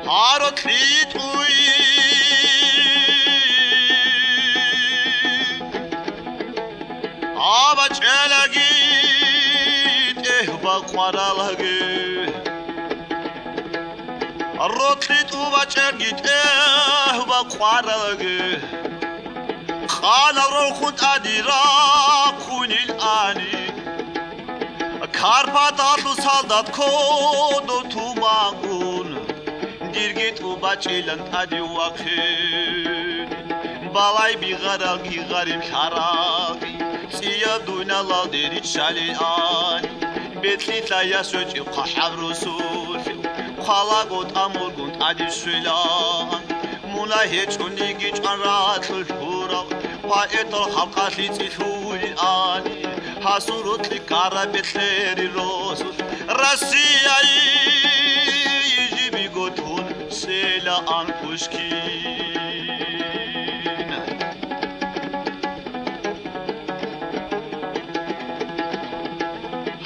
Harotritui Abachelagi Tehba Quaralagi Arotlitu Bachelgi Tehba Quaralagi Khana Rokhut Adira Kunil Ani Karpatatlu saldat kodo tumagun Dirgit ubachilan adi wakhin Balay bigaral gigarim haragi Siya duna laldirit shali ani Betlit la yasöci qahab rusul Khalagot amurgun adi shwilan Mula hiç unigi çanratul hura Paetal halqatli tithuli ani Hasurut li karabetleri rosul Rasiyay jibi gotun sela an pushkin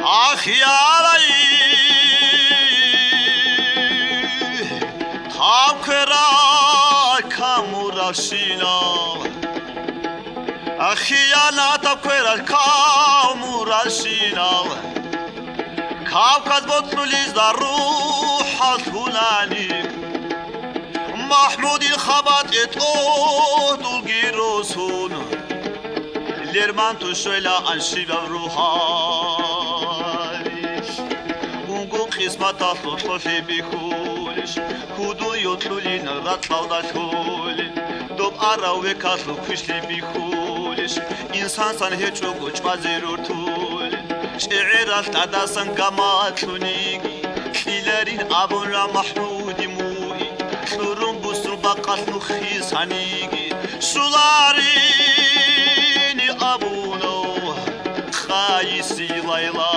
Akhiyalay Tam kırar kamurashina Khiyanata kweral kamural shinal Kavkaz botluliz da ruhat hulani Mahmud il khabat et ohdul girosun Lerman tu şöyle anşiva ruhalish Ungu qismata tutlofi bikulish Kudu yotlulin ratlavdashulin Dob arawe kaslu kuşli bikulish İnsan san hiç o uçma zerurtul Şiirat tadasan kamatlunigi Kilerin abunra mahmudi mui Şurun busur bakaslu khisanigi Şularini abuno Khayisi layla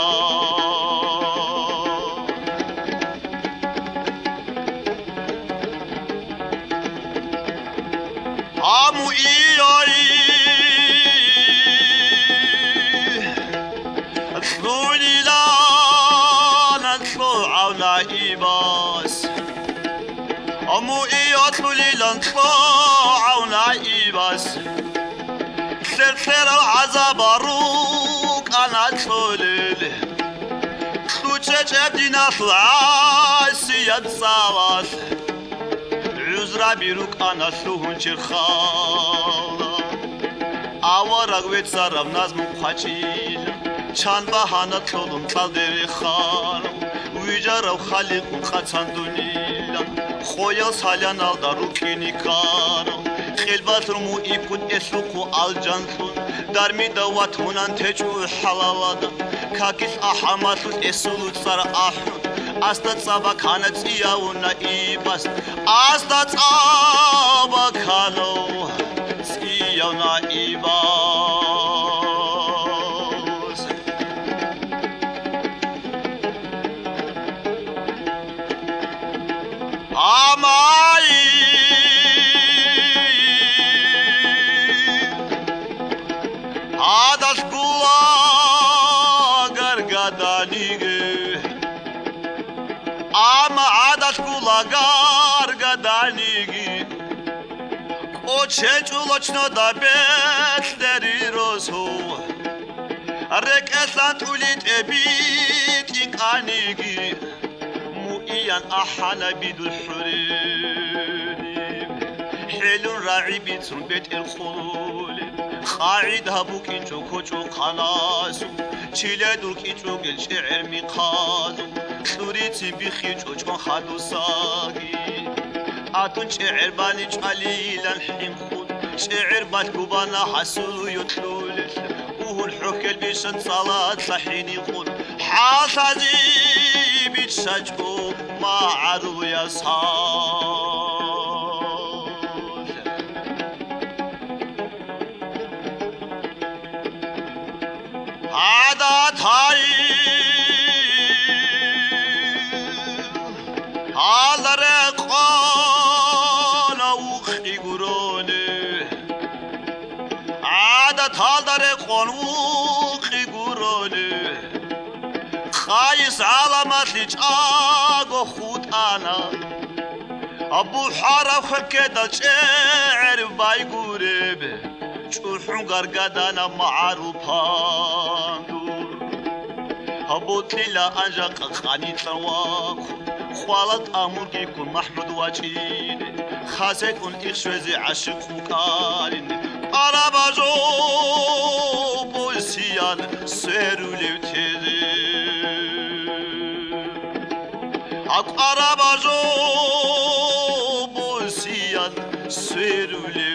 Amu iyoi ibas Amu iyatlu lilan tla'awna ibas Tler al-azab aruk anatlulil Tuçeç ebdina tl'asiyat salas Üzra biruk anatluhun çirkhala Avarak vet sarav nazmun qaçil Çan bahana tlolun tlalderi khanam Uyjarav khaliqun qatsan dunila Khoyal salyan alda rukini karo Khilbatr mu iput esluku al jansun Darmi dawat hunan tecu halalada Kakis ahamatul esulut sar ahun Asta tsaba khana tsiyawuna ibas Asta tsaba khano tsiyawuna ibas Amai Adas gula gargadanige Ama adas gula gargadanige Oçenç uloçno da betleri rozo Rekeslant ulit ebit inkanigi Mu'iyan ahana bidul hurini Hilun ra'ibi trumbet el khuli Kha'id habuk incho kocho khalasu Chile durk incho gel şi'ir miqazu Şuritin bixi çoçon khalusagi Atun şi'ir bani çalilan himkhud Şi'ir balkubana hasulu yutlulil Uhul hukel bişan salat sahini khud Hasazi بتشجعوا ما عدو يصال هذا طيب هذا رقان وخي قروني عادت هذا رقان وخي قروني خايس علامات لجاغو خود انا أبو حرف كده شعر بايقورب شوحو غرقدانا معروفاندو أبو تليلا أنجاق خاني تلواخ خوالت أموركي كون محمود واجين خاسك أن إخشوزي عشق خوكارين أراباجو بوسيان سيرو لوتيزي أك أراباجو بوسيان سيرو لوتيزي